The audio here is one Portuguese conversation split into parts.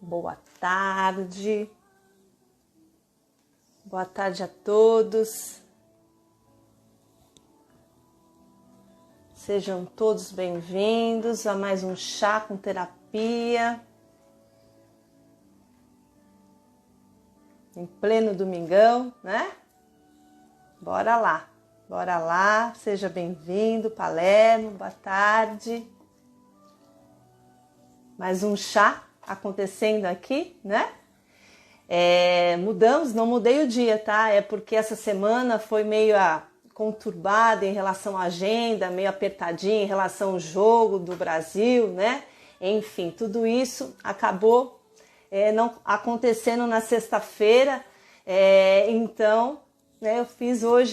Boa tarde. Boa tarde a todos. Sejam todos bem-vindos a mais um Chá com Terapia. Em pleno domingão, né? Bora lá. Seja bem-vindo, Palermo. Boa tarde. Mais um chá acontecendo aqui, né? Não mudei o dia, tá? É porque essa semana foi meio conturbada em relação à agenda, meio apertadinha em relação ao jogo do Brasil, né? Enfim, tudo isso acabou não acontecendo na sexta-feira, então, né,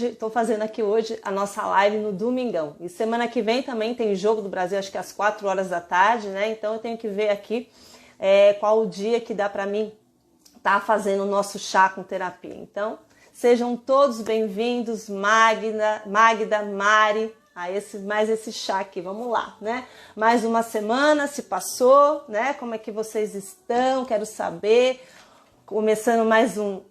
estou fazendo aqui hoje a nossa live no domingão. E semana que vem também tem jogo do Brasil, acho que às 4 horas da tarde, né? Então eu tenho que ver aqui qual o dia que dá para mim estar fazendo o nosso chá com terapia. Então, sejam todos bem-vindos, Magda, Mari, mais esse chá aqui, vamos lá, né? Mais uma semana se passou, né? Como é que vocês estão? Quero saber. Começando mais um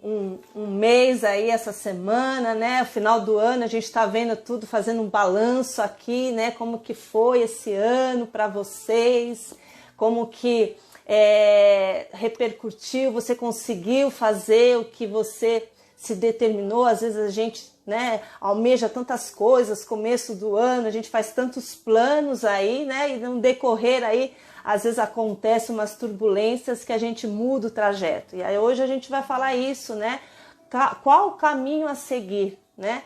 mês aí essa semana, né? O final do ano a gente está vendo tudo, fazendo um balanço aqui, né? Como que foi esse ano para vocês, como que repercutiu, você conseguiu fazer o que você se determinou. Às vezes a gente, né, almeja tantas coisas, começo do ano, a gente faz tantos planos aí, né? E no decorrer aí, às vezes acontecem umas turbulências que a gente muda o trajeto. E aí hoje a gente vai falar isso, né? Qual o caminho a seguir, né?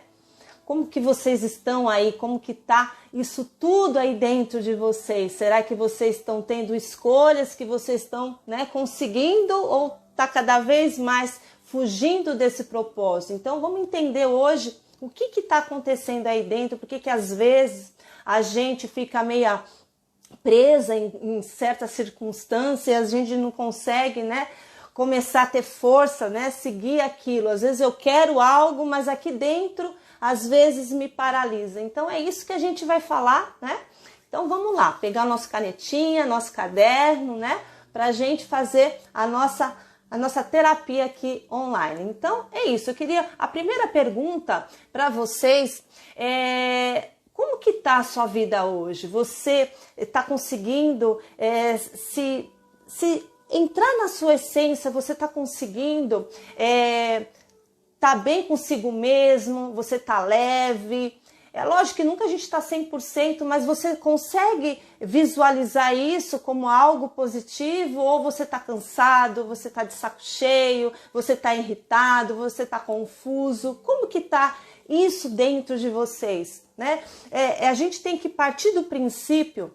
Como que vocês estão aí? Como que tá isso tudo aí dentro de vocês? Será que vocês estão tendo escolhas que vocês estão, né, conseguindo ou tá cada vez mais fugindo desse propósito? Então vamos entender hoje o que está acontecendo aí dentro, porque que às vezes a gente fica meio presa em certas circunstâncias, a gente não consegue, né, começar a ter força, né, seguir aquilo. Às vezes eu quero algo, mas aqui dentro às vezes me paralisa. Então é isso que a gente vai falar, né? Então vamos lá, pegar nossa canetinha, nosso caderno, né, para a gente fazer a nossa terapia aqui online. Então é isso, a primeira pergunta para vocês como que tá a sua vida hoje? Você está conseguindo se entrar na sua essência? Você está conseguindo tá bem consigo mesmo? Você tá leve? É lógico que nunca a gente está 100%, mas você consegue visualizar isso como algo positivo? Ou você está cansado, você está de saco cheio, você está irritado, você está confuso? Como que está isso dentro de vocês, né? A gente tem que partir do princípio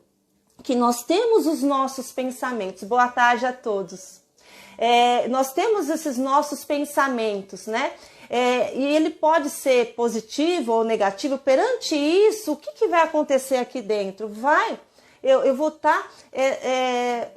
que nós temos os nossos pensamentos. Boa tarde a todos. Nós temos esses nossos pensamentos, né? E ele pode ser positivo ou negativo. Perante isso, o que vai acontecer aqui dentro? Eu vou estar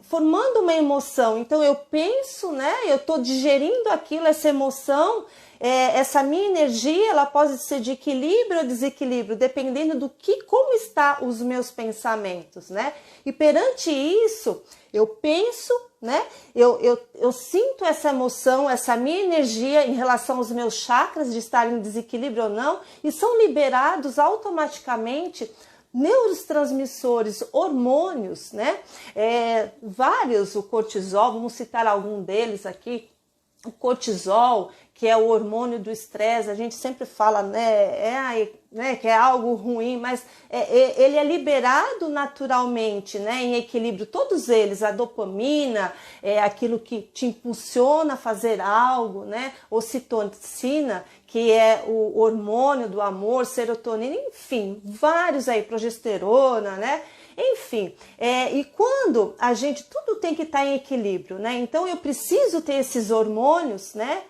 formando uma emoção. Então eu penso, né? Eu estou digerindo aquilo, essa emoção. Essa minha energia, ela pode ser de equilíbrio ou desequilíbrio, dependendo como está os meus pensamentos, né? E perante isso, eu penso, né? Eu sinto essa emoção, essa minha energia em relação aos meus chakras de estar em desequilíbrio ou não, e são liberados automaticamente neurotransmissores, hormônios, né? Vários, o cortisol, vamos citar algum deles aqui. O cortisol, que é o hormônio do estresse, a gente sempre fala, né, que é algo ruim, mas ele é liberado naturalmente, né, em equilíbrio. Todos eles, a dopamina, aquilo que te impulsiona a fazer algo, né, ocitocina, que é o hormônio do amor, serotonina, enfim, vários aí, progesterona, né? Enfim, e quando a gente, tudo tem que estar em equilíbrio, né? Então eu preciso ter esses hormônios, né?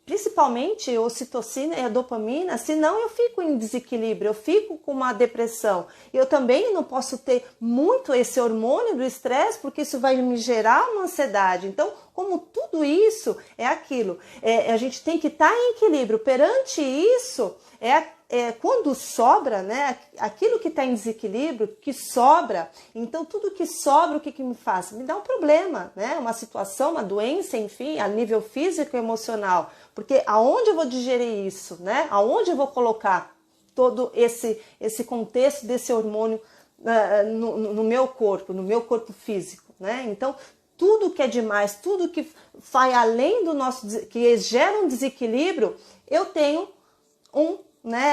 Principalmente a ocitocina e a dopamina, senão eu fico em desequilíbrio, eu fico com uma depressão. Eu também não posso ter muito esse hormônio do estresse, porque isso vai me gerar uma ansiedade. Então, como tudo isso é aquilo. A gente tem que estar em equilíbrio. Perante isso, quando sobra, né, aquilo que está em desequilíbrio, que sobra, então tudo que sobra, o que me faz? Me dá um problema, né, uma situação, uma doença, enfim, a nível físico e emocional, porque aonde eu vou digerir isso, né, aonde eu vou colocar todo esse contexto desse hormônio no meu corpo físico, né, então tudo que é demais, tudo que vai além do nosso, que gera um desequilíbrio, eu tenho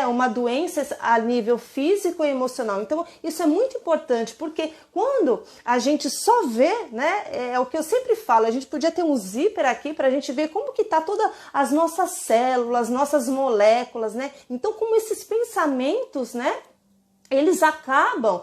uma doença a nível físico e emocional. Então, isso é muito importante, porque quando a gente só vê, né, é o que eu sempre falo, a gente podia ter um zíper aqui para a gente ver como que tá todas as nossas células, nossas moléculas, né? Então, como esses pensamentos, né, eles acabam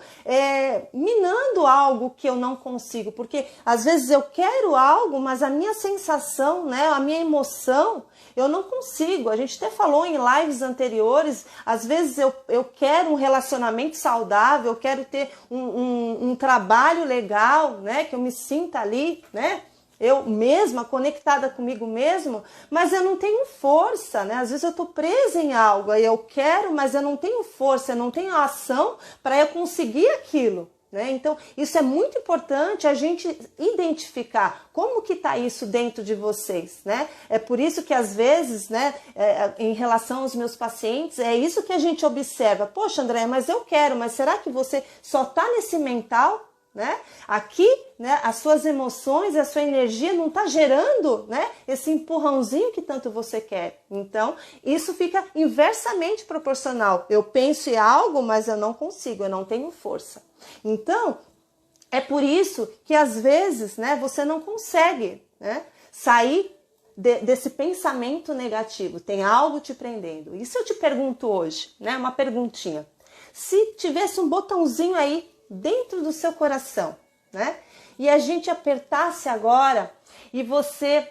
minando algo que eu não consigo, porque às vezes eu quero algo, mas a minha sensação, né, a minha emoção, eu não consigo. A gente até falou em lives anteriores, às vezes eu quero um relacionamento saudável, eu quero ter um trabalho legal, né, que eu me sinta ali, né, eu mesma, conectada comigo mesmo, mas eu não tenho força, né? Às vezes eu estou presa em algo, aí eu quero, mas eu não tenho força, eu não tenho ação para eu conseguir aquilo, né? Então, isso é muito importante a gente identificar como que está isso dentro de vocês, né? É por isso que às vezes, né, em relação aos meus pacientes, é isso que a gente observa. Poxa, Andréia, mas eu quero, mas será que você só está nesse mental? Né? Aqui, né, as suas emoções, a sua energia não está gerando, né, esse empurrãozinho que tanto você quer. Então, isso fica inversamente proporcional. Eu penso em algo, mas eu não consigo, eu não tenho força. Então, é por isso que às vezes, né, você não consegue, né, sair desse pensamento negativo. Tem algo te prendendo. E se eu te pergunto hoje, né, uma perguntinha. Se tivesse um botãozinho aí dentro do seu coração, né? E a gente apertasse agora e você,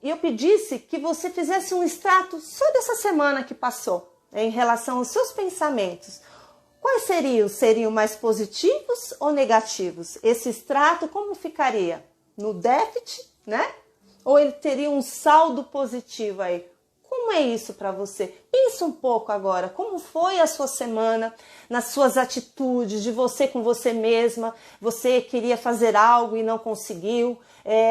eu pedisse que você fizesse um extrato só dessa semana que passou, né, em relação aos seus pensamentos. Quais seriam? Seriam mais positivos ou negativos? Esse extrato como ficaria? No déficit, né? Ou ele teria um saldo positivo aí? Como é isso para você? Pensa um pouco agora, como foi a sua semana, nas suas atitudes, de você com você mesma, você queria fazer algo e não conseguiu,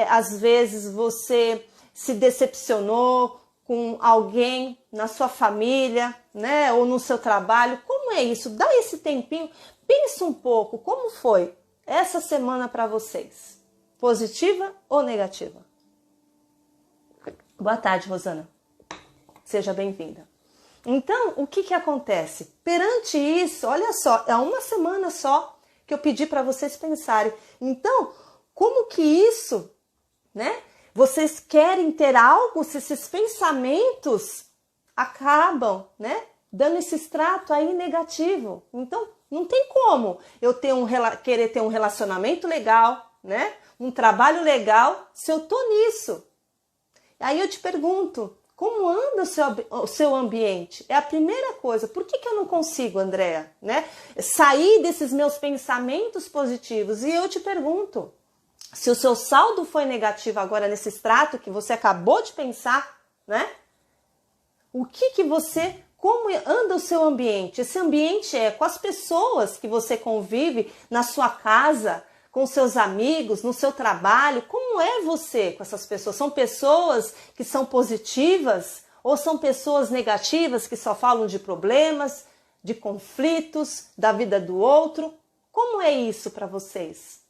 às vezes você se decepcionou com alguém na sua família, né, ou no seu trabalho, como é isso? Dá esse tempinho, pensa um pouco, como foi essa semana para vocês? Positiva ou negativa? Boa tarde, Rosana. Seja bem-vinda. Então, o que acontece? Perante isso, olha só, é uma semana só que eu pedi para vocês pensarem. Então, como que isso, né? Vocês querem ter algo se esses pensamentos acabam, né, dando esse extrato aí negativo? Então, não tem como eu querer ter um relacionamento legal, né? Um trabalho legal, se eu tô nisso. Aí eu te pergunto, como anda o seu ambiente? É a primeira coisa. Por que eu não consigo, Andréia, né, sair desses meus pensamentos positivos? E eu te pergunto, se o seu saldo foi negativo agora nesse extrato que você acabou de pensar, né? Como anda o seu ambiente? Esse ambiente é com as pessoas que você convive na sua casa, com seus amigos, no seu trabalho. Como é você com essas pessoas? São pessoas que são positivas ou são pessoas negativas que só falam de problemas, de conflitos, da vida do outro? Como é isso para vocês?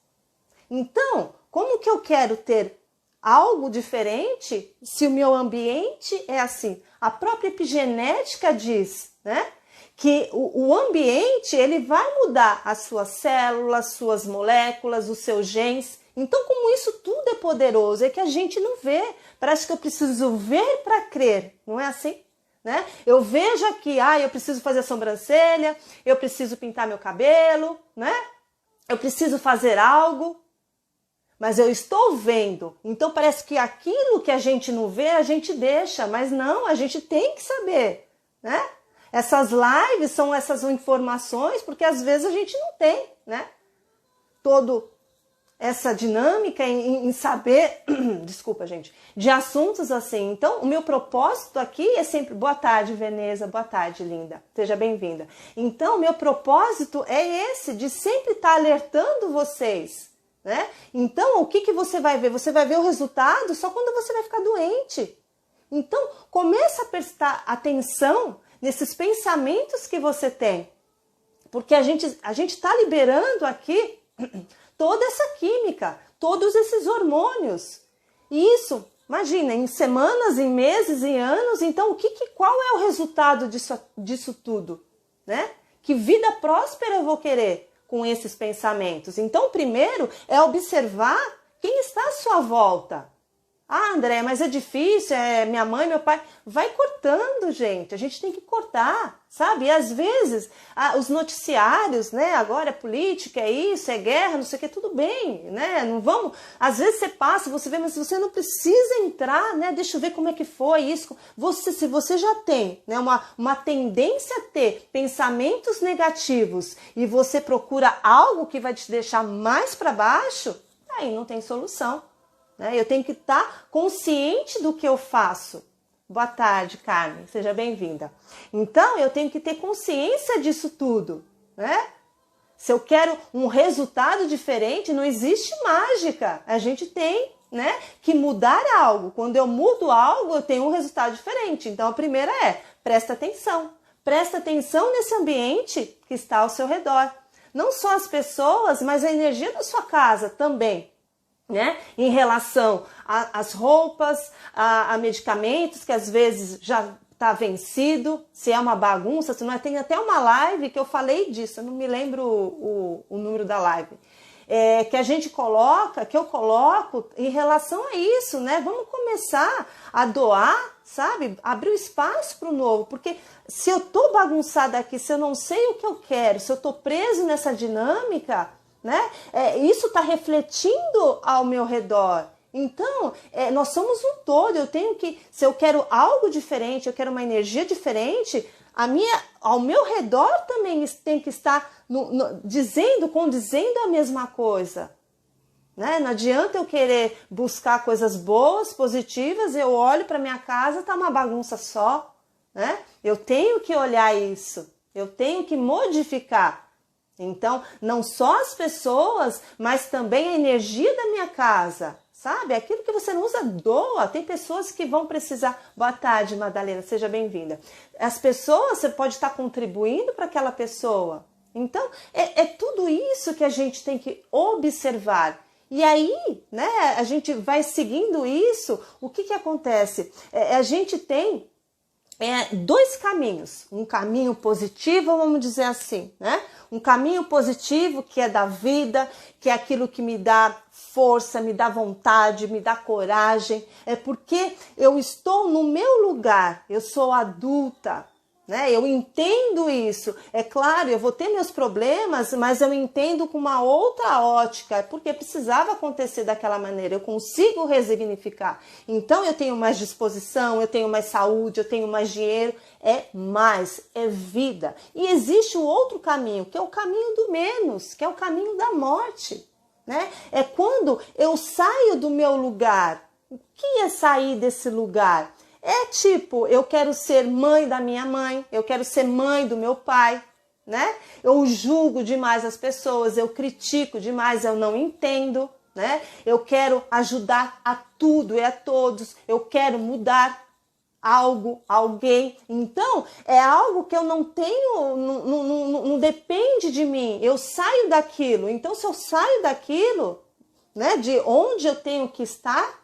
Então, como que eu quero ter algo diferente se o meu ambiente é assim? A própria epigenética diz, né, que o ambiente ele vai mudar as suas células, suas moléculas, os seus genes. Então, como isso tudo é poderoso, é que a gente não vê. Parece que eu preciso ver para crer, não é assim? Né? Eu vejo aqui, eu preciso fazer a sobrancelha, eu preciso pintar meu cabelo, né? Eu preciso fazer algo, mas eu estou vendo. Então, parece que aquilo que a gente não vê, a gente deixa, mas não, a gente tem que saber, né? Essas lives são essas informações, porque às vezes a gente não tem, né, todo essa dinâmica em saber, desculpa, gente, de assuntos assim. Então, o meu propósito aqui é sempre, boa tarde, Veneza, boa tarde, linda, seja bem-vinda. Então, o meu propósito é esse, de sempre estar alertando vocês, né? Então, o que você vai ver? Você vai ver o resultado só quando você vai ficar doente. Então, começa a prestar atenção nesses pensamentos que você tem, porque a gente está liberando aqui toda essa química, todos esses hormônios. E isso, imagina, em semanas, em meses, em anos. Então, qual é o resultado disso tudo? Né? Que vida próspera eu vou querer com esses pensamentos? Então, primeiro é observar quem está à sua volta. Ah, André, mas é difícil, é minha mãe, meu pai. Vai cortando, gente. A gente tem que cortar, sabe? E às vezes os noticiários, né? Agora é política, é isso, é guerra, não sei o que, tudo bem, né? Não vamos. Às vezes você passa, você vê, mas você não precisa entrar, né? Deixa eu ver como é que foi isso. Se você já tem, né, uma tendência a ter pensamentos negativos e você procura algo que vai te deixar mais para baixo, aí não tem solução. Eu tenho que estar consciente do que eu faço. Boa tarde, Carmen, seja bem-vinda. Então, eu tenho que ter consciência disso tudo, né? Se eu quero um resultado diferente, não existe mágica. A gente tem, né, que mudar algo. Quando eu mudo algo, eu tenho um resultado diferente. Então, a primeira é, presta atenção. Presta atenção nesse ambiente que está ao seu redor. Não só as pessoas, mas a energia da sua casa também. Né? Em relação às roupas, a medicamentos que às vezes já está vencido, se é uma bagunça, se não é, tem até uma live que eu falei disso, eu não me lembro o número da live, que a gente coloca, que eu coloco em relação a isso, né? Vamos começar a doar, sabe? Abrir o espaço para o novo, porque se eu tô bagunçada aqui, se eu não sei o que eu quero, se eu tô preso nessa dinâmica, né? Isso está refletindo ao meu redor. Então, nós somos um todo. Eu tenho que, se eu quero algo diferente, eu quero uma energia diferente, ao meu redor também tem que estar condizendo a mesma coisa. Né? Não adianta eu querer buscar coisas boas, positivas, eu olho para minha casa, tá uma bagunça só. Né? Eu tenho que olhar isso, eu tenho que modificar. Então, não só as pessoas, mas também a energia da minha casa, sabe? Aquilo que você não usa, doa. Tem pessoas que vão precisar. Boa tarde, Madalena, seja bem-vinda. As pessoas, você pode estar contribuindo para aquela pessoa. Então, é tudo isso que a gente tem que observar. E aí, né, a gente vai seguindo isso, o que acontece? A gente tem dois caminhos, um caminho positivo, vamos dizer assim, né? Um caminho positivo que é da vida, que é aquilo que me dá força, me dá vontade, me dá coragem, é porque eu estou no meu lugar, eu sou adulta, né? Eu entendo isso. É claro, eu vou ter meus problemas, mas eu entendo com uma outra ótica, porque precisava acontecer daquela maneira. Eu consigo resignificar. Então eu tenho mais disposição, eu tenho mais saúde, eu tenho mais dinheiro. É vida. E existe o outro caminho, que é o caminho do menos, que é o caminho da morte, né? É quando eu saio do meu lugar. O que é sair desse lugar? É tipo, eu quero ser mãe da minha mãe, eu quero ser mãe do meu pai, né? Eu julgo demais as pessoas, eu critico demais, eu não entendo, né? Eu quero ajudar a tudo e a todos, eu quero mudar algo, alguém. Então, é algo que eu não tenho, não depende de mim, eu saio daquilo. Então, se eu saio daquilo, né, de onde eu tenho que estar,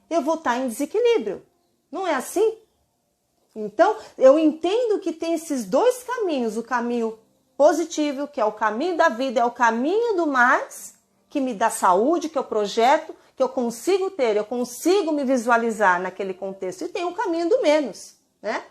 eu vou estar em desequilíbrio. Não é assim? Então, eu entendo que tem esses dois caminhos. O caminho positivo, que é o caminho da vida, é o caminho do mais, que me dá saúde, que eu projeto, que eu consigo ter, eu consigo me visualizar naquele contexto. E tem o caminho do menos, né?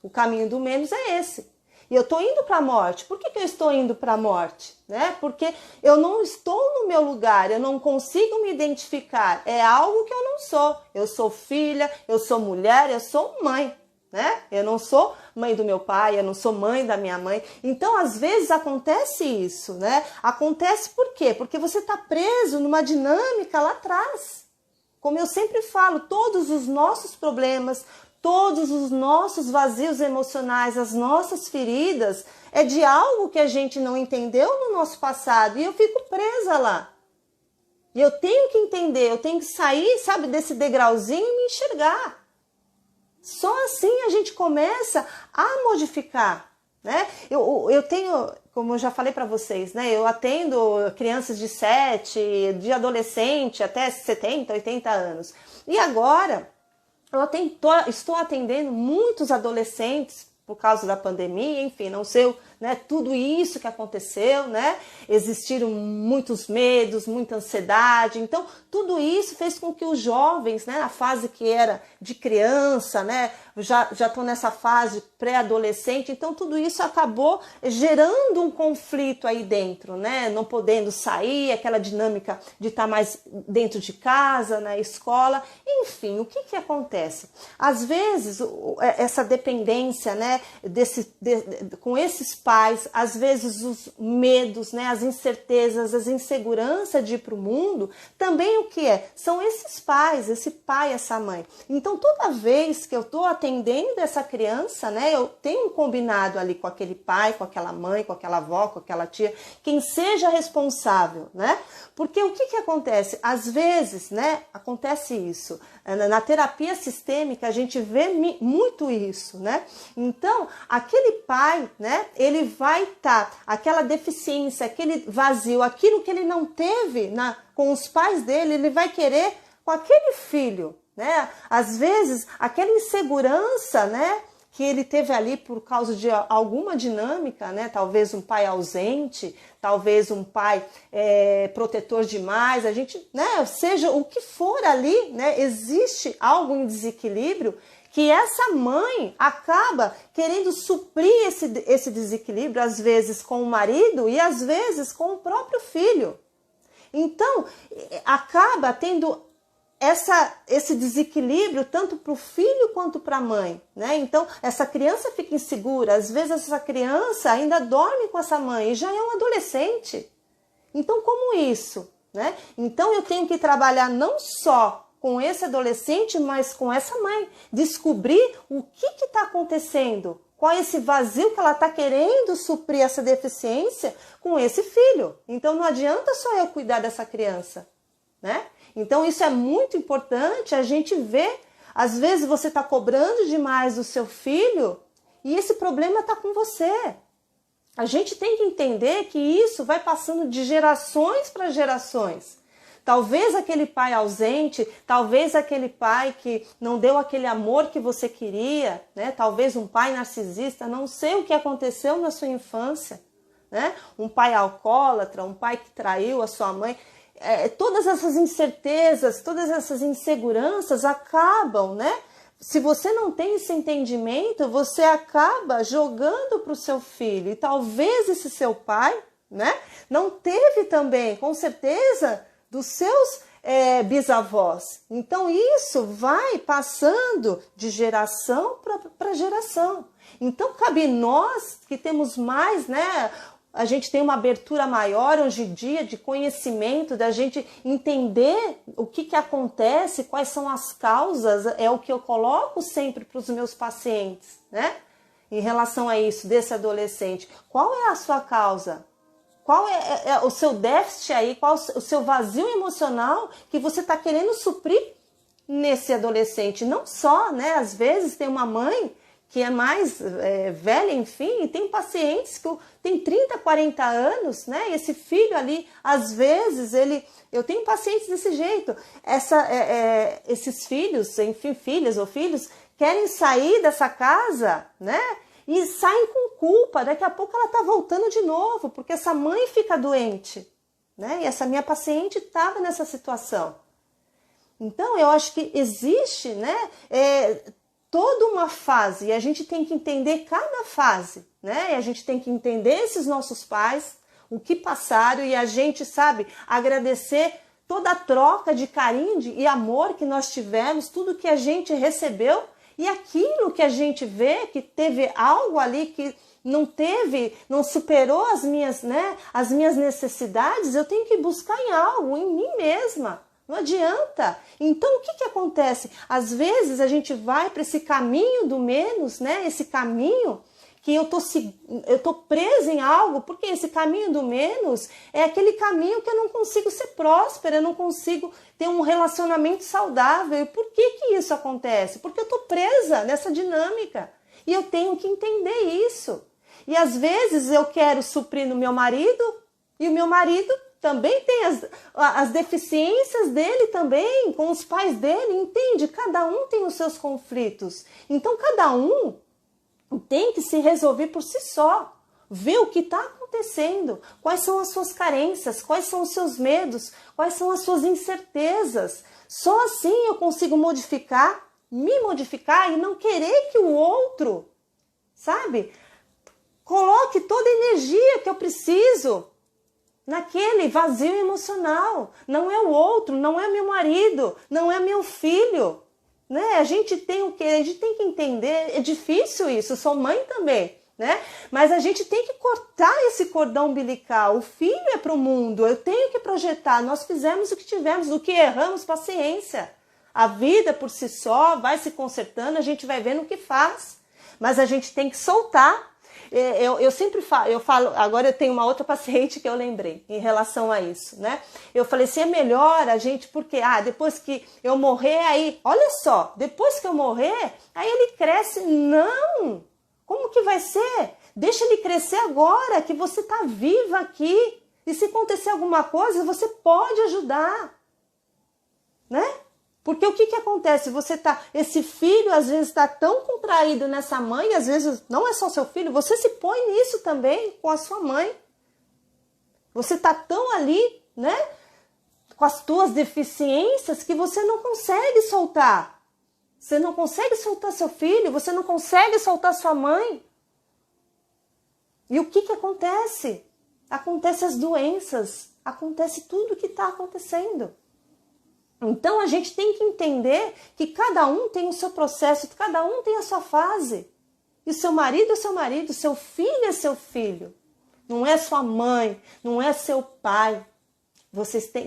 O caminho do menos é esse. E eu estou indo para a morte. Por que eu estou indo para a morte? Né? Porque eu não estou no meu lugar, eu não consigo me identificar. É algo que eu não sou. Eu sou filha, eu sou mulher, eu sou mãe. né? Eu não sou mãe do meu pai, eu não sou mãe da minha mãe. Então, às vezes acontece isso, né? Acontece por quê? Porque você está preso numa dinâmica lá atrás. Como eu sempre falo, todos os nossos problemas, todos os nossos vazios emocionais, as nossas feridas, é de algo que a gente não entendeu no nosso passado e eu fico presa lá. E eu tenho que entender, eu tenho que sair, sabe, desse degrauzinho e me enxergar. Só assim a gente começa a modificar, né? Eu tenho, como eu já falei para vocês, né? Eu atendo crianças de 7, de adolescente até 70, 80 anos. E agora estou atendendo muitos adolescentes por causa da pandemia, enfim, não sei, né, tudo isso que aconteceu, né, existiram muitos medos, muita ansiedade, então tudo isso fez com que os jovens, né, a fase que era de criança, né, já estou nessa fase pré-adolescente, então tudo isso acabou gerando um conflito aí dentro, né, não podendo sair, aquela dinâmica de estar mais dentro de casa, na escola, enfim, o que acontece? Às vezes, essa dependência, né, com esses pais, às vezes os medos, né, as incertezas, as inseguranças de ir para o mundo, também o que é? São esses pais, esse pai, essa mãe. Então, toda vez que eu estou atendendo essa criança, né, eu tenho um combinado ali com aquele pai, com aquela mãe, com aquela avó, com aquela tia, quem seja responsável, né? Porque o que acontece? Às vezes, né, acontece isso. Na terapia sistêmica, a gente vê muito isso, né? Então, aquele pai, né, ele vai estar, aquela deficiência, aquele vazio, aquilo que ele não teve com os pais dele, ele vai querer com aquele filho, né? Às vezes, aquela insegurança, né, que ele teve ali por causa de alguma dinâmica, né? Talvez um pai ausente, talvez um pai protetor demais, a gente, né? Seja o que for ali, né? Existe algo em desequilíbrio que essa mãe acaba querendo suprir esse desequilíbrio, às vezes com o marido e às vezes com o próprio filho. Então, acaba tendo esse desequilíbrio tanto para o filho quanto para a mãe, né? Então, essa criança fica insegura, às vezes essa criança ainda dorme com essa mãe e já é um adolescente. Então, como isso, né? Então, eu tenho que trabalhar não só com esse adolescente, mas com essa mãe, descobrir o que está acontecendo, qual é esse vazio que ela está querendo suprir essa deficiência com esse filho. Então, não adianta só eu cuidar dessa criança, né? Então, isso é muito importante a gente ver. Às vezes você está cobrando demais do seu filho e esse problema está com você. A gente tem que entender que isso vai passando de gerações para gerações. Talvez aquele pai ausente, talvez aquele pai que não deu aquele amor que você queria, né? Talvez um pai narcisista, não sei o que aconteceu na sua infância, né? Um pai alcoólatra, um pai que traiu a sua mãe. Todas essas incertezas, todas essas inseguranças acabam, né? Se você não tem esse entendimento, você acaba jogando para o seu filho. E talvez esse seu pai, né, não teve também, com certeza, dos seus bisavós. Então isso vai passando de geração para geração. Então cabe nós que temos mais, né? A gente tem uma abertura maior hoje em dia de conhecimento, da gente entender o que acontece, quais são as causas, é o que eu coloco sempre para os meus pacientes, né? Em relação a isso, desse adolescente. Qual é a sua causa? Qual é o seu déficit aí? Qual o seu vazio emocional que você está querendo suprir nesse adolescente? Não só, né? Às vezes tem uma mãe que é mais velha, enfim, e tem pacientes que tem 30, 40 anos, né? E esse filho ali, às vezes, eu tenho pacientes desse jeito. Esses filhos, enfim, filhas ou filhos, querem sair dessa casa, né? E saem com culpa. Daqui a pouco ela está voltando de novo, porque essa mãe fica doente, né? E essa minha paciente estava nessa situação. Então, eu acho que existe, né? Toda uma fase, e a gente tem que entender cada fase, né? E a gente tem que entender esses nossos pais, o que passaram, e a gente, sabe, agradecer toda a troca de carinho e amor que nós tivemos, tudo que a gente recebeu, E aquilo que a gente vê, que teve algo ali que não teve, não superou as minhas, né, as minhas necessidades, eu tenho que buscar em algo, em mim mesma. Não adianta. Então, o que acontece? Às vezes a gente vai para esse caminho do menos, né? Esse caminho que eu tô presa em algo, porque esse caminho do menos é aquele caminho que eu não consigo ser próspera, eu não consigo ter um relacionamento saudável. E por que isso acontece? Porque eu tô presa nessa dinâmica e eu tenho que entender isso. E às vezes eu quero suprir no meu marido e o meu marido também tem as deficiências dele também, com os pais dele, entende? Cada um tem os seus conflitos. Então cada um tem que se resolver por si só, ver o que está acontecendo, quais são as suas carências, quais são os seus medos, quais são as suas incertezas. Só assim eu consigo modificar, me modificar e não querer que o outro, sabe, coloque toda a energia que eu preciso naquele vazio emocional. Não é o outro, não é meu marido, não é meu filho. Né? A gente tem o quê? A gente tem que entender, é difícil isso, eu sou mãe também, né? Mas a gente tem que cortar esse cordão umbilical. O filho é para o mundo, eu tenho que projetar. Nós fizemos o que tivemos, o que erramos, paciência. A vida por si só vai se consertando, a gente vai vendo o que faz. Mas a gente tem que soltar. Eu sempre falo, agora eu tenho uma outra paciente que eu lembrei em relação a isso, né? Eu falei assim, é melhor a gente, porque depois que eu morrer, aí, olha só, depois que eu morrer, aí ele cresce. Não! Como que vai ser? Deixa ele crescer agora, que você tá viva aqui. E se acontecer alguma coisa, você pode ajudar, né? Porque o que acontece? Esse filho às vezes está tão contraído nessa mãe, às vezes não é só seu filho, você se põe nisso também com a sua mãe. Você está tão ali, né, com as tuas deficiências que você não consegue soltar. Você não consegue soltar seu filho, você não consegue soltar sua mãe. E o que acontece? Acontece as doenças, acontece tudo o que está acontecendo. Então a gente tem que entender que cada um tem o seu processo, cada um tem a sua fase. E o seu marido é seu marido, seu filho é seu filho. Não é sua mãe, não é seu pai.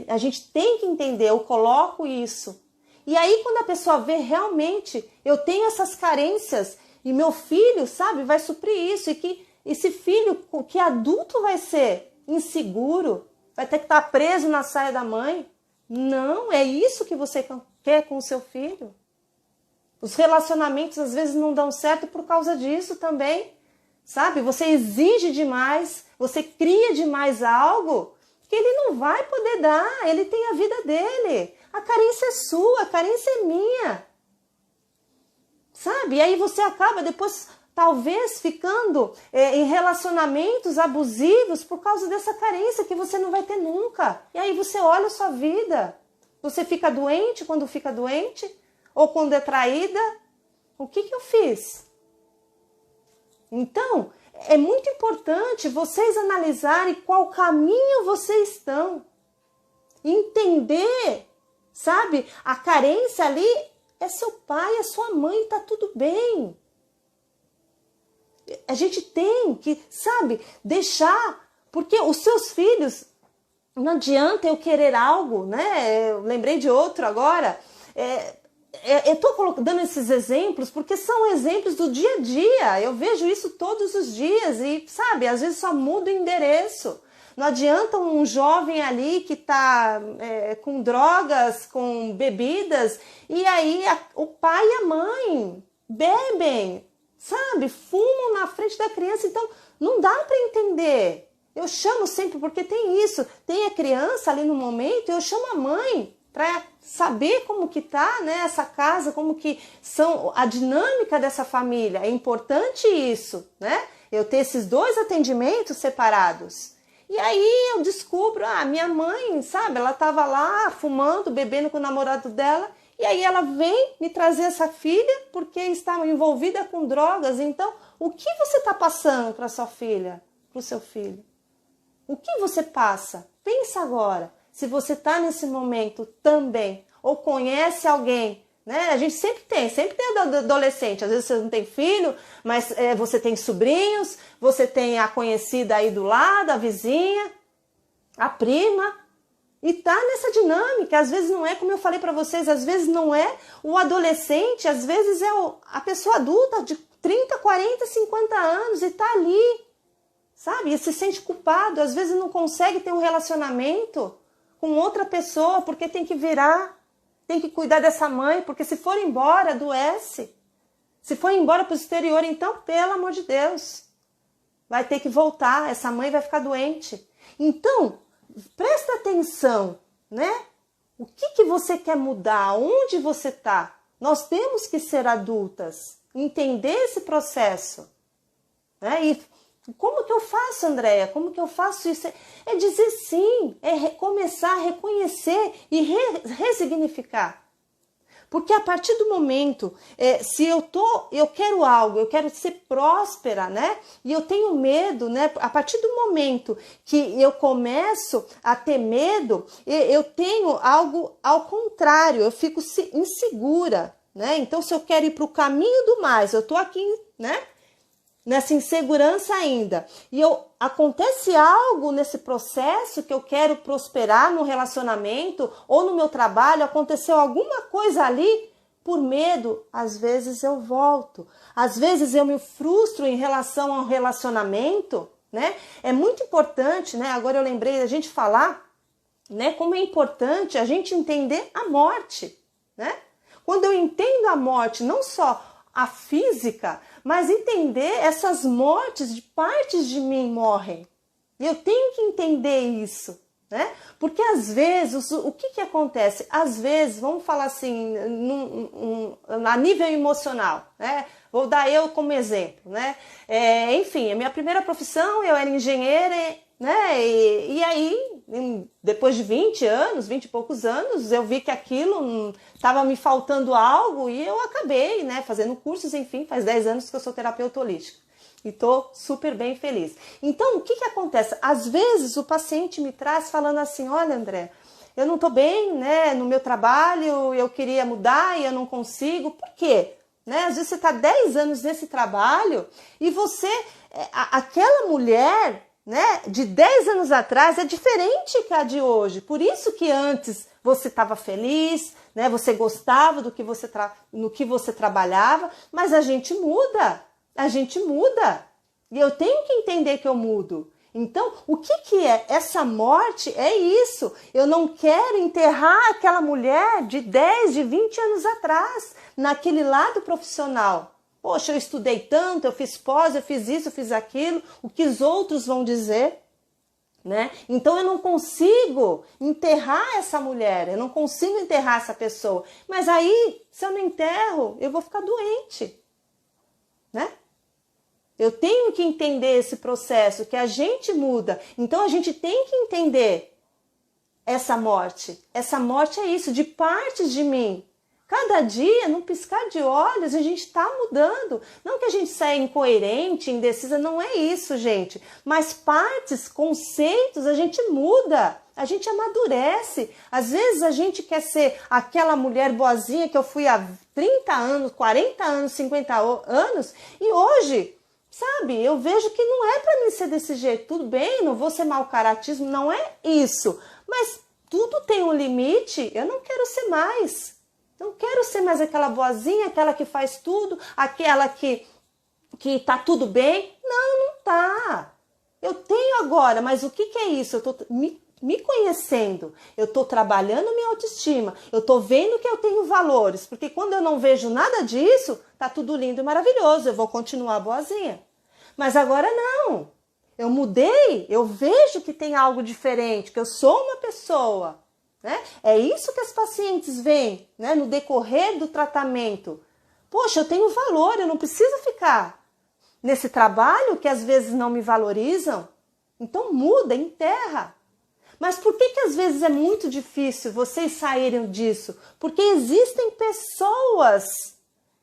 A gente tem que entender, eu coloco isso. E aí quando a pessoa vê realmente, eu tenho essas carências e meu filho, sabe, vai suprir isso. E que esse filho, que adulto vai ser inseguro, vai ter que estar preso na saia da mãe. Não, é isso que você quer com o seu filho. Os relacionamentos às vezes não dão certo por causa disso também, sabe? Você exige demais, você cria demais algo que ele não vai poder dar, ele tem a vida dele. A carência é sua, a carência é minha, sabe? E aí você acaba depois talvez ficando em relacionamentos abusivos por causa dessa carência que você não vai ter nunca. E aí você olha a sua vida. Você fica doente quando fica doente? Ou quando é traída? O que eu fiz? Então, é muito importante vocês analisarem qual caminho vocês estão. Entender, sabe? A carência ali é seu pai, é sua mãe, tá tudo bem. A gente tem que, sabe, deixar, porque os seus filhos, não adianta eu querer algo, né? Eu lembrei de outro agora. Eu estou dando esses exemplos porque são exemplos do dia a dia. Eu vejo isso todos os dias e, sabe, às vezes só muda o endereço. Não adianta um jovem ali que está com drogas, com bebidas, e aí o pai e a mãe bebem, sabe, fumam na frente da criança. Então não dá para entender. Eu chamo sempre, porque tem isso, tem a criança ali no momento, eu chamo a mãe para saber como que tá, né, essa casa, como que são a dinâmica dessa família. É importante isso, né? Eu ter esses dois atendimentos separados. E aí eu descubro, minha mãe, sabe, ela estava lá fumando, bebendo com o namorado dela, e aí ela vem me trazer essa filha porque está envolvida com drogas. Então, o que você está passando para sua filha, para o seu filho? O que você passa? Pensa agora, se você está nesse momento também, ou conhece alguém, né? A gente sempre tem adolescente. Às vezes você não tem filho, mas você tem sobrinhos, você tem a conhecida aí do lado, a vizinha, a prima, e tá nessa dinâmica. Às vezes não é, como eu falei para vocês, às vezes não é o adolescente, às vezes é a pessoa adulta de 30, 40, 50 anos e tá ali, sabe? E se sente culpado, às vezes não consegue ter um relacionamento com outra pessoa porque tem que virar, tem que cuidar dessa mãe, porque se for embora, adoece. Se for embora para o exterior, então, pelo amor de Deus, vai ter que voltar, essa mãe vai ficar doente. Então, presta atenção, né? O que você quer mudar? Onde você está? Nós temos que ser adultas, entender esse processo, né? E como que eu faço, Andréia? Como que eu faço isso? É dizer sim, começar a reconhecer e ressignificar. Porque a partir do momento, se eu quero algo, eu quero ser próspera, né? E eu tenho medo, né? A partir do momento que eu começo a ter medo, eu tenho algo ao contrário, eu fico insegura, né? Então, se eu quero ir para o caminho do mais, eu estou aqui, né? Nessa insegurança ainda, e acontece algo nesse processo que eu quero prosperar no relacionamento ou no meu trabalho, aconteceu alguma coisa ali, por medo, às vezes eu volto, às vezes eu me frustro em relação ao relacionamento, né? É muito importante, né? Agora eu lembrei da gente falar, né? Como é importante a gente entender a morte, né? Quando eu entendo a morte, não só a física, mas entender essas mortes de partes de mim morrem. E eu tenho que entender isso, né? Porque às vezes, o que acontece? Às vezes, vamos falar assim, a nível emocional, né? Vou dar eu como exemplo, né? Enfim, a minha primeira profissão, eu era engenheira, né? E aí, depois de 20 e poucos anos, eu vi que aquilo estava me faltando algo e eu acabei, né, fazendo cursos, enfim, faz 10 anos que eu sou terapeuta holística e estou super bem feliz. Então, o que acontece? Às vezes o paciente me traz falando assim, olha, André, eu não estou bem, né, no meu trabalho, eu queria mudar e eu não consigo. Por quê? Né? Às vezes você está 10 anos nesse trabalho e você, aquela mulher, né, de 10 anos atrás é diferente que a de hoje. Por isso que antes você estava feliz, né, você gostava no que você trabalhava, mas a gente muda. E eu tenho que entender que eu mudo. Então, o que é? Essa morte é isso. Eu não quero enterrar aquela mulher de 10, de 20 anos atrás, naquele lado profissional. Poxa, eu estudei tanto, eu fiz pós, eu fiz isso, eu fiz aquilo, o que os outros vão dizer, né? Então eu não consigo enterrar essa mulher, eu não consigo enterrar essa pessoa. Mas aí, se eu não enterro, eu vou ficar doente, né? Eu tenho que entender esse processo, que a gente muda. Então a gente tem que entender essa morte. Essa morte é isso, de partes de mim. Cada dia, num piscar de olhos, a gente está mudando. Não que a gente saia incoerente, indecisa, não é isso, gente. Mas partes, conceitos, a gente muda, a gente amadurece. Às vezes a gente quer ser aquela mulher boazinha que eu fui há 30 anos, 40 anos, 50 anos, e hoje, sabe, eu vejo que não é para mim ser desse jeito. Tudo bem, não vou ser mau caratismo, não é isso. Mas tudo tem um limite, eu não quero ser mais. Não quero ser mais aquela boazinha, aquela que faz tudo, aquela que tá tudo bem. Não tá. Eu tenho agora, mas o que é isso? Eu tô me conhecendo, eu tô trabalhando minha autoestima, eu tô vendo que eu tenho valores, porque quando eu não vejo nada disso, tá tudo lindo e maravilhoso, eu vou continuar boazinha. Mas agora não. Eu mudei, eu vejo que tem algo diferente, que eu sou uma pessoa. Né? É isso que as pacientes veem, né, no decorrer do tratamento. Poxa, eu tenho valor, eu não preciso ficar nesse trabalho que às vezes não me valorizam. Então muda, enterra. Mas por que às vezes é muito difícil vocês saírem disso? Porque existem pessoas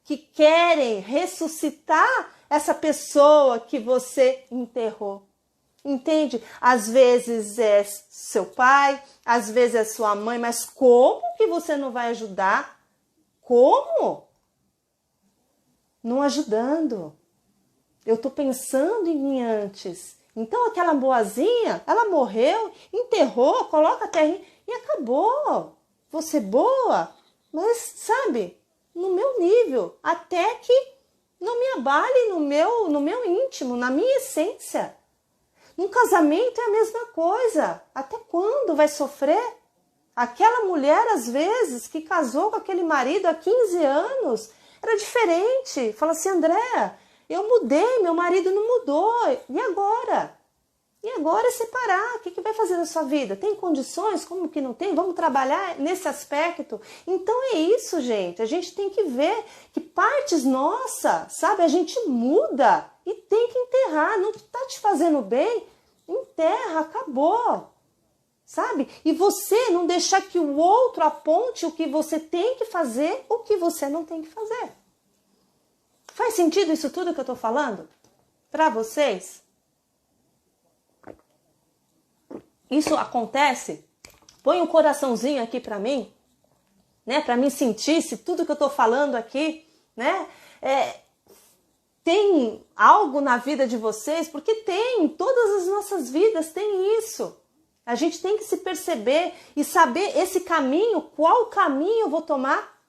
que querem ressuscitar essa pessoa que você enterrou. Entende? Às vezes é seu pai, às vezes é sua mãe, mas como que você não vai ajudar? Como? Não ajudando. Eu tô pensando em mim antes. Então aquela boazinha, ela morreu, enterrou, coloca a terra e acabou. Vou ser boa, mas sabe, no meu nível, até que não me abale no meu íntimo, na minha essência. No casamento é a mesma coisa. Até quando vai sofrer? Aquela mulher, às vezes, que casou com aquele marido há 15 anos, era diferente. Fala assim, Andréa, eu mudei, meu marido não mudou. E agora? E agora é separar. O que vai fazer na sua vida? Tem condições? Como que não tem? Vamos trabalhar nesse aspecto? Então é isso, gente. A gente tem que ver que partes nossas, sabe? A gente muda e tem que enterrar. Não está te fazendo bem? Enterra, acabou. Sabe? E você não deixar que o outro aponte o que você tem que fazer, o que você não tem que fazer. Faz sentido isso tudo que eu estou falando? Para vocês? Isso acontece? Põe um coraçãozinho aqui para mim, né? Para mim sentir se tudo que eu estou falando aqui, né? Tem algo na vida de vocês? Porque tem, todas as nossas vidas tem isso. A gente tem que se perceber e saber esse caminho, qual caminho eu vou tomar,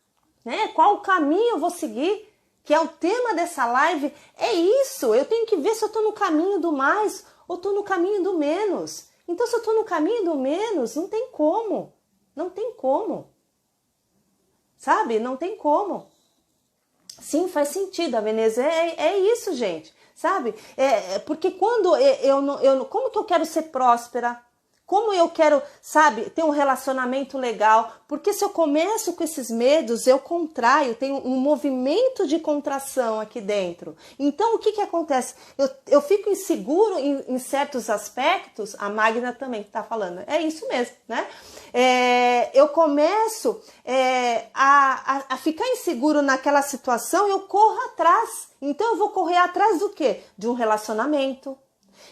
né? Qual caminho eu vou seguir, que é o tema dessa live. É isso, eu tenho que ver se eu estou no caminho do mais ou estou no caminho do menos. Então, se eu estou no caminho do menos, não tem como. Não tem como. Sabe? Não tem como. Sim, faz sentido, a Veneza. É isso, gente. Sabe? Porque quando como que eu quero ser próspera? Como eu quero, sabe, ter um relacionamento legal? Porque se eu começo com esses medos, eu contraio, tenho um movimento de contração aqui dentro. Então, o que acontece? Eu fico inseguro em certos aspectos, a Magna também está falando, é isso mesmo, né? Eu começo a ficar inseguro naquela situação, eu corro atrás. Então, eu vou correr atrás do quê? De um relacionamento.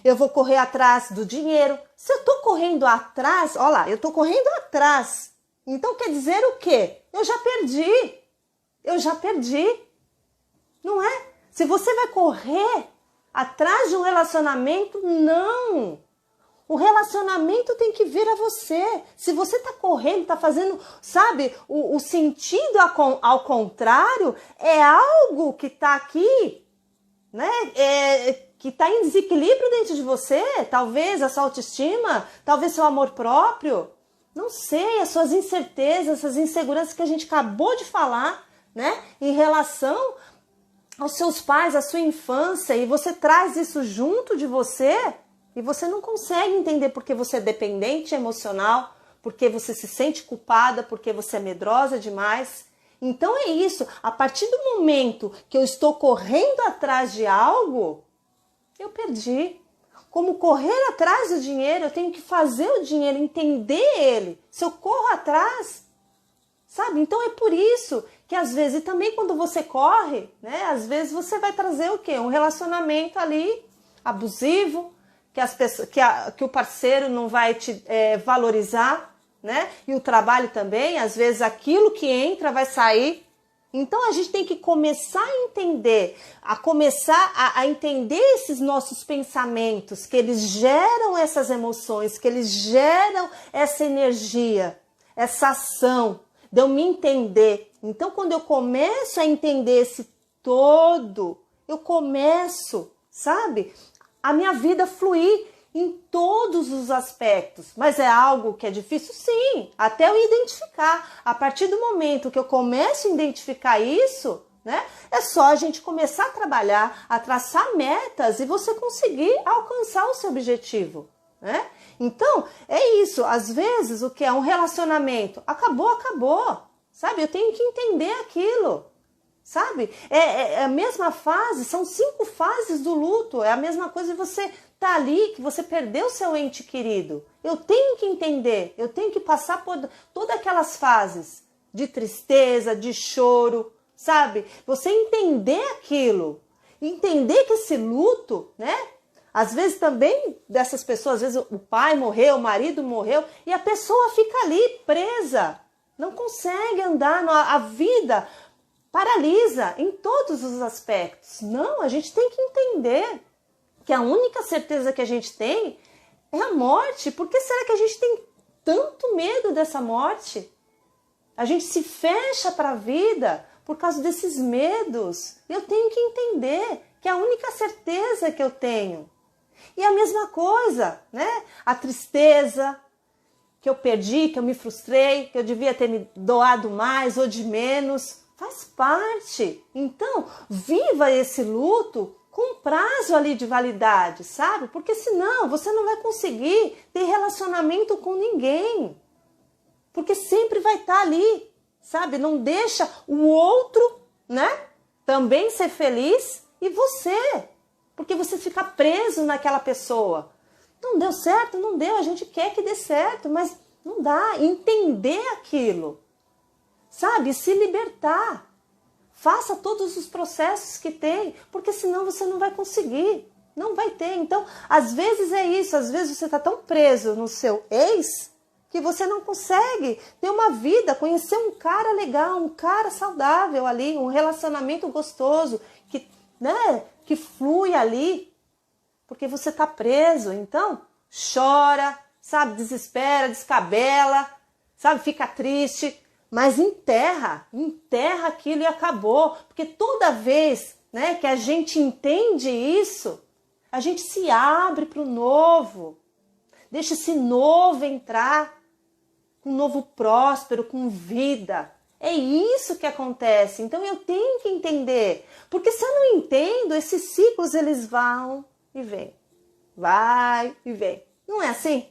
Eu vou correr atrás do dinheiro. Se eu estou correndo atrás, olha lá, eu estou correndo atrás. Então quer dizer o quê? Eu já perdi. Eu já perdi. Não é? Se você vai correr atrás de um relacionamento, não. O relacionamento tem que vir a você. Se você está correndo, está fazendo, sabe, o sentido ao contrário, é algo que está aqui, né? Que está em desequilíbrio dentro de você, talvez a sua autoestima, talvez seu amor próprio, não sei, as suas incertezas, essas inseguranças que a gente acabou de falar, né, em relação aos seus pais, à sua infância, e você traz isso junto de você, e você não consegue entender porque você é dependente emocional, porque você se sente culpada, porque você é medrosa demais. Então é isso, a partir do momento que eu estou correndo atrás de algo, eu perdi. Como correr atrás do dinheiro, eu tenho que fazer o dinheiro, entender ele. Se eu corro atrás, sabe? Então é por isso que às vezes, e também quando você corre, né? Às vezes você vai trazer o quê? Um relacionamento ali abusivo, que o parceiro não vai te valorizar, né? E o trabalho também, às vezes aquilo que entra vai sair. Então a gente tem que começar a entender, a entender esses nossos pensamentos, que eles geram essas emoções, que eles geram essa energia, essa ação, de eu me entender. Então quando eu começo a entender esse todo, eu começo, sabe, a minha vida fluir em todos os aspectos. Mas é algo que é difícil? Sim, até eu identificar. A partir do momento que eu começo a identificar isso, né, é só a gente começar a trabalhar, a traçar metas e você conseguir alcançar o seu objetivo, né? Então, é isso. Às vezes, o que é um relacionamento? Acabou. Sabe? Eu tenho que entender aquilo. Sabe? É a mesma fase, são 5 fases do luto. É a mesma coisa de você tá ali, que você perdeu seu ente querido. Eu tenho que entender, eu tenho que passar por todas aquelas fases de tristeza, de choro, sabe? Você entender aquilo, entender que esse luto, né? Às vezes também dessas pessoas, às vezes o pai morreu, o marido morreu, e a pessoa fica ali presa, Não consegue andar, a vida paralisa em todos os aspectos. Não, a gente tem que entender que a única certeza que a gente tem é a morte. Por que será que a gente tem tanto medo dessa morte? A gente se fecha para a vida por causa desses medos. Eu tenho que entender que é a única certeza que eu tenho. E a mesma coisa, né? A tristeza que eu perdi, que eu me frustrei, que eu devia ter me doado mais ou de menos, faz parte. Então, viva esse luto com prazo ali de validade, sabe? Porque senão você não vai conseguir ter relacionamento com ninguém. Porque sempre vai estar ali, sabe? Não deixa o outro, né, também ser feliz e você. Porque você fica preso naquela pessoa. Não deu certo? Não deu. A gente quer que dê certo, mas não dá. Entender aquilo, sabe? Se libertar. Faça todos os processos que tem, porque senão você não vai conseguir. Não vai ter. Então, às vezes é isso. Às vezes você está tão preso no seu ex que você não consegue ter uma vida, conhecer um cara legal, um cara saudável ali, um relacionamento gostoso, que, né, que flui ali, porque você está preso. Então, chora, sabe, desespera, descabela, sabe, fica triste, mas enterra aquilo e acabou. Porque toda vez, né, que a gente entende isso, a gente se abre para o novo, deixa esse novo entrar, um novo próspero, com vida. É isso que acontece. Então eu tenho que entender. Porque se eu não entendo, esses ciclos eles vão e vêm. Vai e vem. Não é assim?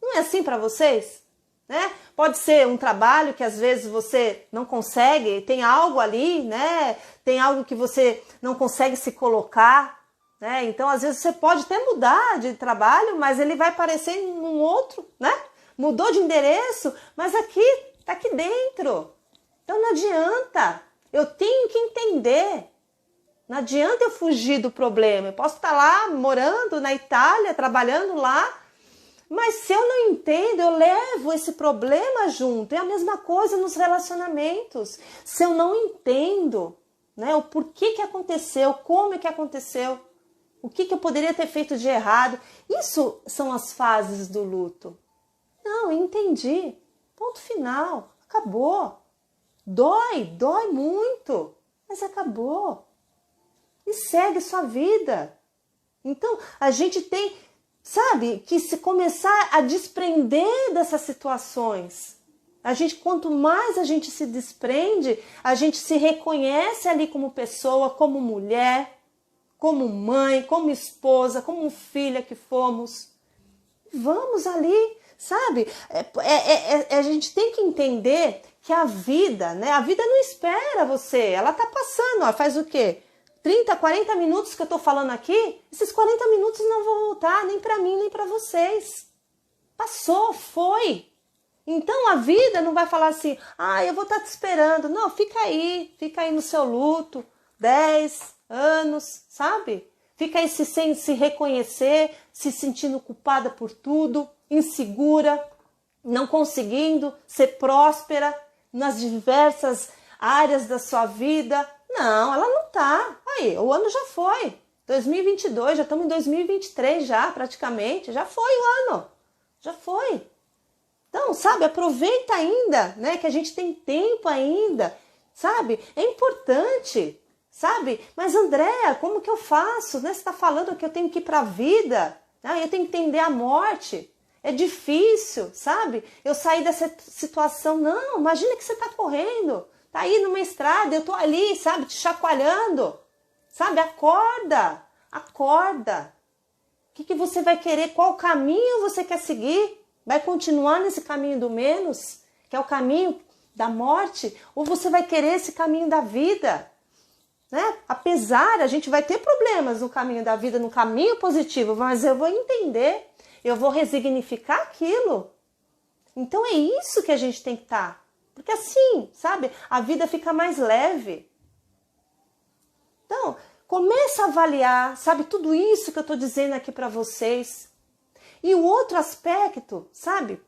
Não é assim para vocês? Né? Pode ser um trabalho que às vezes você não consegue, tem algo ali, né? Tem algo que você não consegue se colocar. Né? Então às vezes você pode até mudar de trabalho, mas ele vai aparecer em um outro, né? Mudou de endereço, mas aqui, tá aqui dentro. Então não adianta. Eu tenho que entender. Não adianta eu fugir do problema. Eu posso estar lá morando na Itália, trabalhando lá, mas se eu não entendo, eu levo esse problema junto. É a mesma coisa nos relacionamentos. Se eu não entendo, né, o porquê que aconteceu, como é que aconteceu, o que eu poderia ter feito de errado. Isso são as fases do luto. Não, entendi. Ponto final. Acabou. Dói muito, mas acabou. E segue sua vida. Então, a gente tem, sabe, que se começar a desprender dessas situações. Quanto mais a gente se desprende, a gente se reconhece ali como pessoa, como mulher, como mãe, como esposa, como filha que fomos. Vamos ali, sabe? A gente tem que entender que a vida, né? A vida não espera você, ela tá passando, ó, faz o quê? 30, 40 minutos que eu tô falando aqui, esses 40 minutos não vão voltar, nem para mim, nem para vocês. Passou, foi. Então a vida não vai falar assim, eu vou estar te esperando. Não, fica aí no seu luto, 10 anos, sabe? Fica aí sem se reconhecer, se sentindo culpada por tudo, insegura, não conseguindo ser próspera nas diversas áreas da sua vida. Não, ela não tá. Aí, o ano já foi. 2022, já estamos em 2023 já, praticamente. Já foi o ano. Já foi. Então, sabe, aproveita ainda, né, que a gente tem tempo ainda, sabe? É importante. Sabe? Mas Andréa, como que eu faço? Né? Você está falando que eu tenho que ir para a vida, né? Eu tenho que entender a morte. É difícil, sabe? Eu sair dessa situação. Não, imagina que você está correndo. Está aí numa estrada, eu estou ali, sabe? Te chacoalhando. Sabe? Acorda. Acorda. O que você vai querer? Qual caminho você quer seguir? Vai continuar nesse caminho do menos? Que é o caminho da morte? Ou você vai querer esse caminho da vida? Né? Apesar, a gente vai ter problemas no caminho da vida, no caminho positivo, mas eu vou entender, eu vou resignificar aquilo. Então é isso que a gente tem que estar. Porque assim, sabe, a vida fica mais leve. Então, começa a avaliar, sabe, tudo isso que eu estou dizendo aqui para vocês. E o outro aspecto, sabe,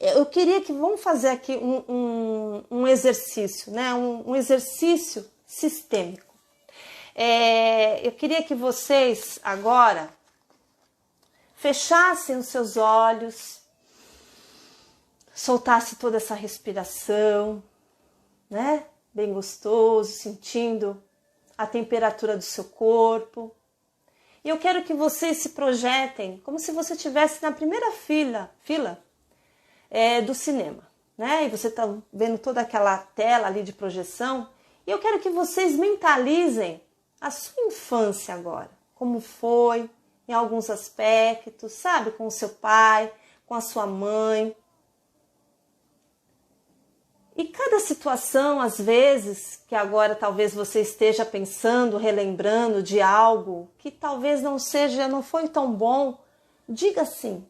Eu queria que vamos fazer aqui um exercício, né? Um exercício sistêmico. Eu queria que vocês agora fechassem os seus olhos, soltassem toda essa respiração, né? Bem gostoso, sentindo a temperatura do seu corpo. E eu quero que vocês se projetem como se você estivesse na primeira fila do cinema, né? E você está vendo toda aquela tela ali de projeção. E eu quero que vocês mentalizem a sua infância agora. Como foi em alguns aspectos, sabe? Com o seu pai, com a sua mãe. E cada situação, às vezes, que agora talvez você esteja pensando, relembrando de algo que talvez não foi tão bom, diga sim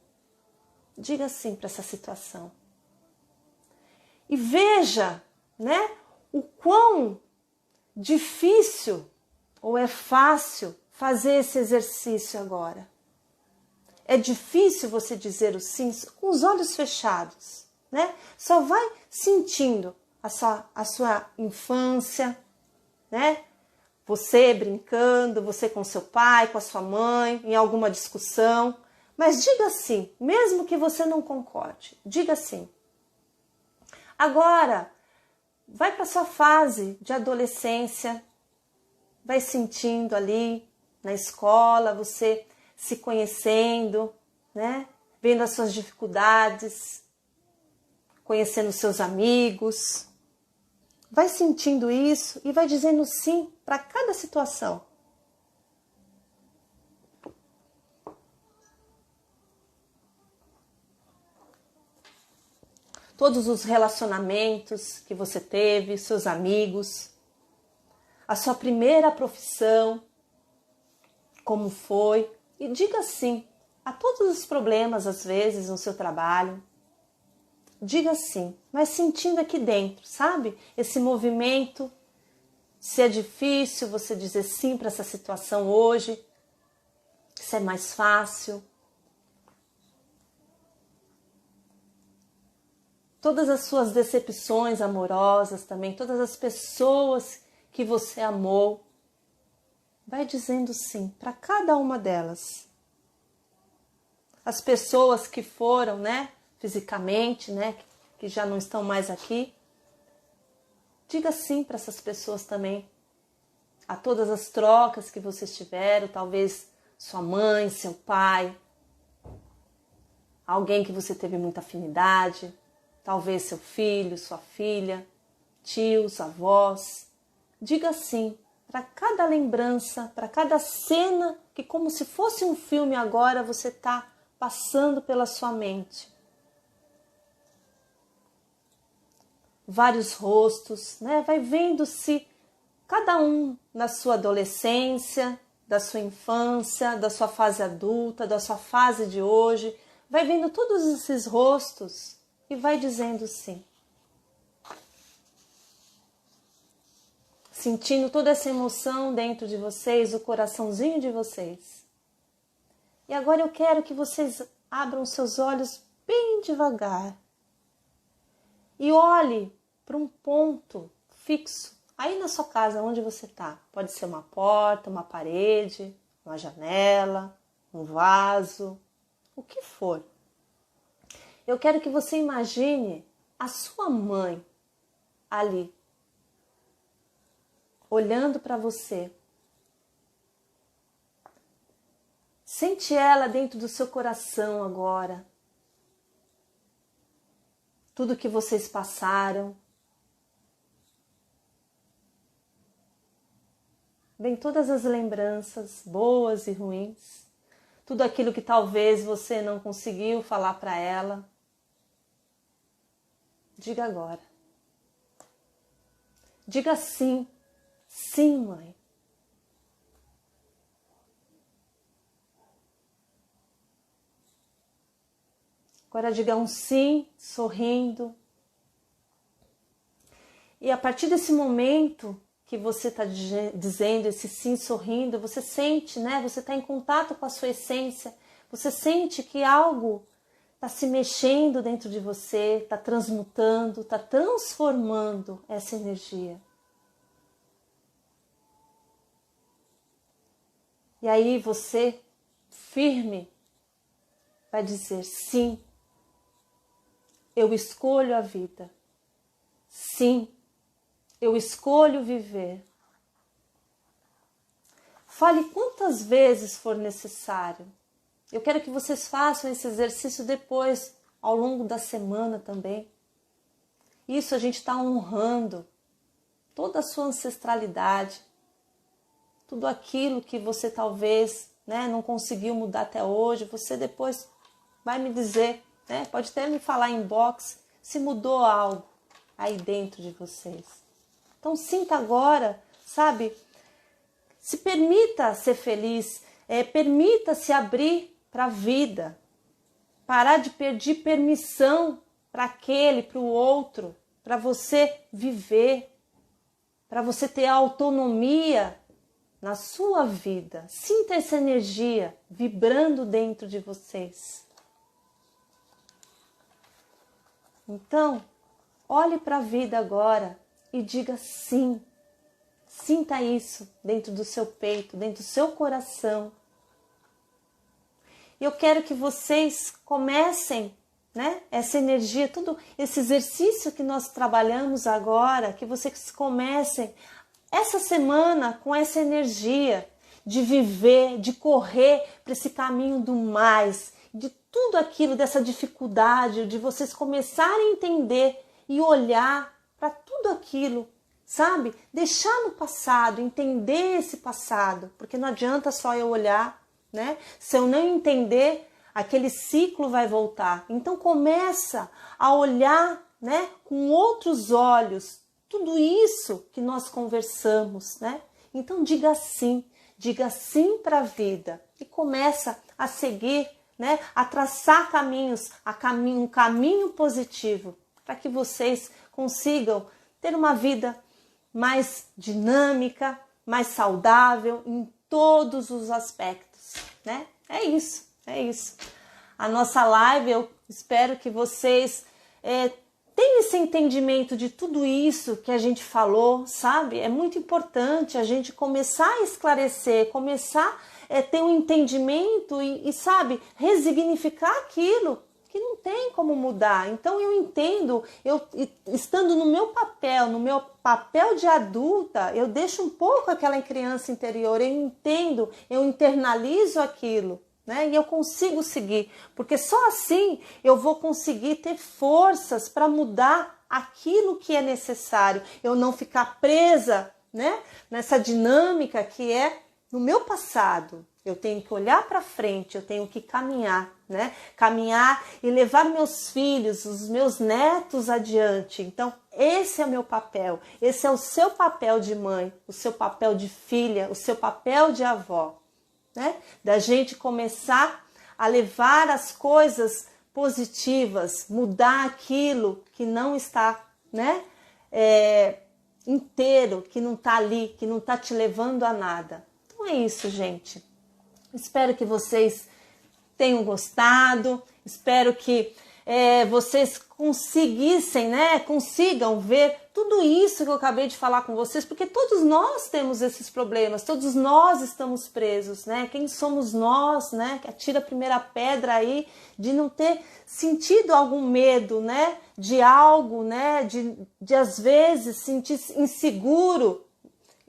para essa situação. E veja, né, o quão difícil ou é fácil fazer esse exercício agora. É difícil você dizer o sim com os olhos fechados. Né? Só vai sentindo a sua infância, né? Você brincando, você com seu pai, com a sua mãe, em alguma discussão. Mas diga sim, mesmo que você não concorde, diga sim. Agora, vai para a sua fase de adolescência, vai sentindo ali na escola, você se conhecendo, né? Vendo as suas dificuldades, conhecendo seus amigos, vai sentindo isso e vai dizendo sim para cada situação. Todos os relacionamentos que você teve, seus amigos, a sua primeira profissão, como foi, e diga sim a todos os problemas, às vezes, no seu trabalho. Diga sim, mas sentindo aqui dentro, sabe? Esse movimento, se é difícil você dizer sim para essa situação hoje, se é mais fácil. Todas as suas decepções amorosas também, todas as pessoas que você amou, vai dizendo sim para cada uma delas. As pessoas que foram, né? Fisicamente, né, que já não estão mais aqui, diga sim para essas pessoas também, a todas as trocas que vocês tiveram, talvez sua mãe, seu pai, alguém que você teve muita afinidade, talvez seu filho, sua filha, tios, avós, diga sim para cada lembrança, para cada cena que como se fosse um filme agora você está passando pela sua mente. Vários rostos, né? Vai vendo-se cada um na sua adolescência, da sua infância, da sua fase adulta, da sua fase de hoje. Vai vendo todos esses rostos e vai dizendo sim. Sentindo toda essa emoção dentro de vocês, o coraçãozinho de vocês. E agora eu quero que vocês abram seus olhos bem devagar e olhe para um ponto fixo, aí na sua casa, onde você está. Pode ser uma porta, uma parede, uma janela, um vaso, o que for. Eu quero que você imagine a sua mãe ali, olhando para você. Sente ela dentro do seu coração agora. Tudo que vocês passaram. Vem todas as lembranças, boas e ruins. Tudo aquilo que talvez você não conseguiu falar para ela. Diga agora. Diga sim. Sim, mãe. Agora diga um sim, sorrindo. E a partir desse momento que você está dizendo esse sim sorrindo, você sente, né? Você está em contato com a sua essência. Você sente que algo está se mexendo dentro de você, está transmutando, está transformando essa energia. E aí você, firme, vai dizer: sim, eu escolho a vida. Sim, eu escolho viver. Fale quantas vezes for necessário. Eu quero que vocês façam esse exercício depois, ao longo da semana também. Isso a gente está honrando toda a sua ancestralidade, tudo aquilo que você talvez, né, não conseguiu mudar até hoje. Você depois vai me dizer, né, pode até me falar em inbox se mudou algo aí dentro de vocês. Então sinta agora, sabe? Se permita ser feliz, permita se abrir para a vida, parar de pedir permissão para aquele, para o outro, para você viver, para você ter autonomia na sua vida. Sinta essa energia vibrando dentro de vocês. Então, olhe para a vida agora e diga sim. Sinta isso dentro do seu peito, dentro do seu coração. E eu quero que vocês comecem, né, essa energia, todo esse exercício que nós trabalhamos agora, que vocês comecem essa semana com essa energia de viver, de correr para esse caminho do mais, de tudo aquilo, dessa dificuldade, de vocês começarem a entender e olhar para tudo aquilo, sabe? Deixar no passado, entender esse passado, porque não adianta só eu olhar, né? Se eu não entender, aquele ciclo vai voltar. Então começa a olhar, né, com outros olhos, tudo isso que nós conversamos, né? Então diga sim para a vida e começa a seguir, né, a traçar caminhos, um caminho positivo para que vocês consigam ter uma vida mais dinâmica, mais saudável em todos os aspectos, né? É isso. A nossa live, eu espero que vocês tenham esse entendimento de tudo isso que a gente falou, sabe? É muito importante a gente começar a esclarecer, começar a ter um entendimento e, sabe, resignificar aquilo que não tem como mudar. Então eu entendo, eu estando no meu papel de adulta, eu deixo um pouco aquela criança interior, eu entendo, eu internalizo aquilo, né? E eu consigo seguir, porque só assim eu vou conseguir ter forças para mudar aquilo que é necessário, eu não ficar presa, né, nessa dinâmica que é no meu passado. Eu tenho que olhar para frente, eu tenho que caminhar, né? Caminhar e levar meus filhos, os meus netos adiante. Então, esse é o meu papel, esse é o seu papel de mãe, o seu papel de filha, o seu papel de avó, né? Da gente começar a levar as coisas positivas, mudar aquilo que não está, né, inteiro, que não está ali, que não está te levando a nada. Então é isso, gente. Espero que vocês tenham gostado, espero que vocês consigam ver tudo isso que eu acabei de falar com vocês, porque todos nós temos esses problemas, todos nós estamos presos, né? Quem somos nós, né? Que atira a primeira pedra aí de não ter sentido algum medo, né? De algo, né? De às vezes sentir inseguro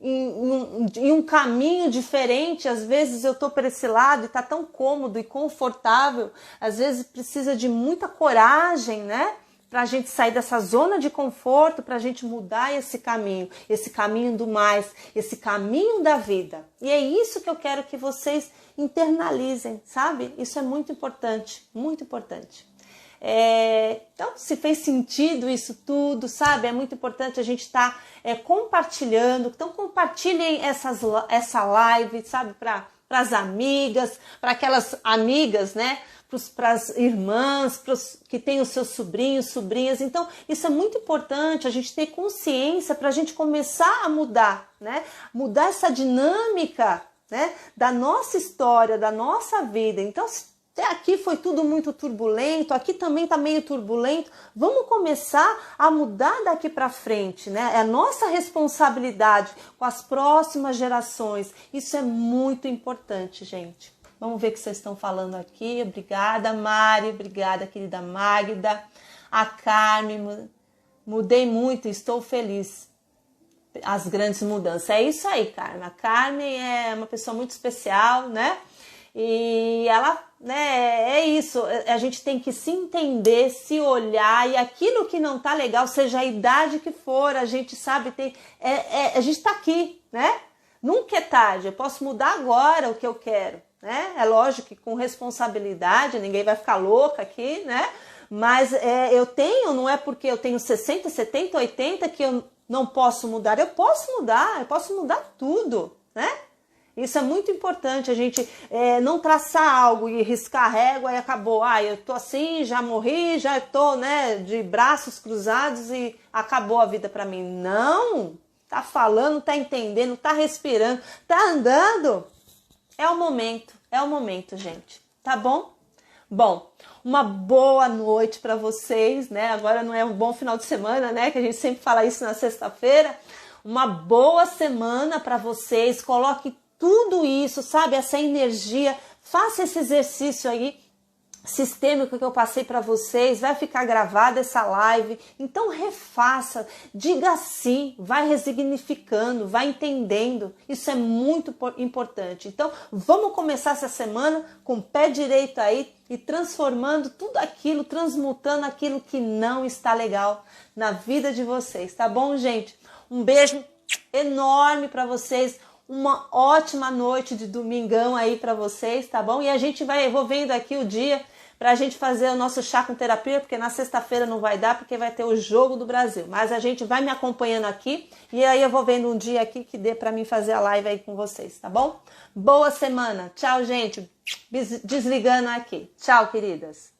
em um caminho diferente. Às vezes eu tô para esse lado e tá tão cômodo e confortável, às vezes precisa de muita coragem, né, para a gente sair dessa zona de conforto, para a gente mudar esse caminho do mais, esse caminho da vida. E é isso que eu quero que vocês internalizem, sabe? Isso é muito importante, muito importante. Então, se fez sentido isso tudo, sabe? É muito importante a gente estar compartilhando. Então, compartilhem essa live, sabe? Para as amigas, para aquelas amigas, né? Para as irmãs, que têm os seus sobrinhos, sobrinhas. Então, isso é muito importante, a gente ter consciência para a gente começar a mudar, né? Mudar essa dinâmica, né, da nossa história, da nossa vida. Então, Até aqui foi tudo muito turbulento, aqui também tá meio turbulento. Vamos começar a mudar daqui para frente, né? É a nossa responsabilidade com as próximas gerações. Isso é muito importante, gente. Vamos ver o que vocês estão falando aqui. Obrigada, Mari. Obrigada, querida Magda. A Carmen. Mudei muito, estou feliz. As grandes mudanças. É isso aí, Carmen. A Carmen é uma pessoa muito especial, né? E ela, né, é isso, a gente tem que se entender, se olhar, e aquilo que não tá legal, seja a idade que for, a gente sabe, a gente tá aqui, né? Nunca é tarde, eu posso mudar agora o que eu quero, né? É lógico que com responsabilidade, ninguém vai ficar louca aqui, né? Mas eu tenho, não é porque eu tenho 60, 70, 80 que eu não posso mudar, eu posso mudar tudo, né? Isso é muito importante, a gente não traçar algo e riscar a régua e acabou. Eu tô assim, já morri, já tô, né, de braços cruzados e acabou a vida para mim. Não! Tá falando, tá entendendo, tá respirando, tá andando. É o momento, gente. Tá bom? Bom, uma boa noite para vocês, né? Agora não é um bom final de semana, né? Que a gente sempre fala isso na sexta-feira. Uma boa semana para vocês. Coloque tudo isso, sabe? Essa energia. Faça esse exercício aí sistêmico que eu passei para vocês, vai ficar gravada essa live, então refaça, diga sim, vai resignificando, vai entendendo, isso é muito importante. Então vamos começar essa semana com o pé direito aí e transformando tudo aquilo, transmutando aquilo que não está legal na vida de vocês, tá bom, gente? Um beijo enorme para vocês. Uma ótima noite de domingão aí para vocês, tá bom? E a gente eu vou vendo aqui o dia pra gente fazer o nosso chá com terapia, porque na sexta-feira não vai dar, porque vai ter o jogo do Brasil. Mas a gente vai me acompanhando aqui e aí eu vou vendo um dia aqui que dê pra mim fazer a live aí com vocês, tá bom? Boa semana. Tchau, gente. Desligando aqui. Tchau, queridas.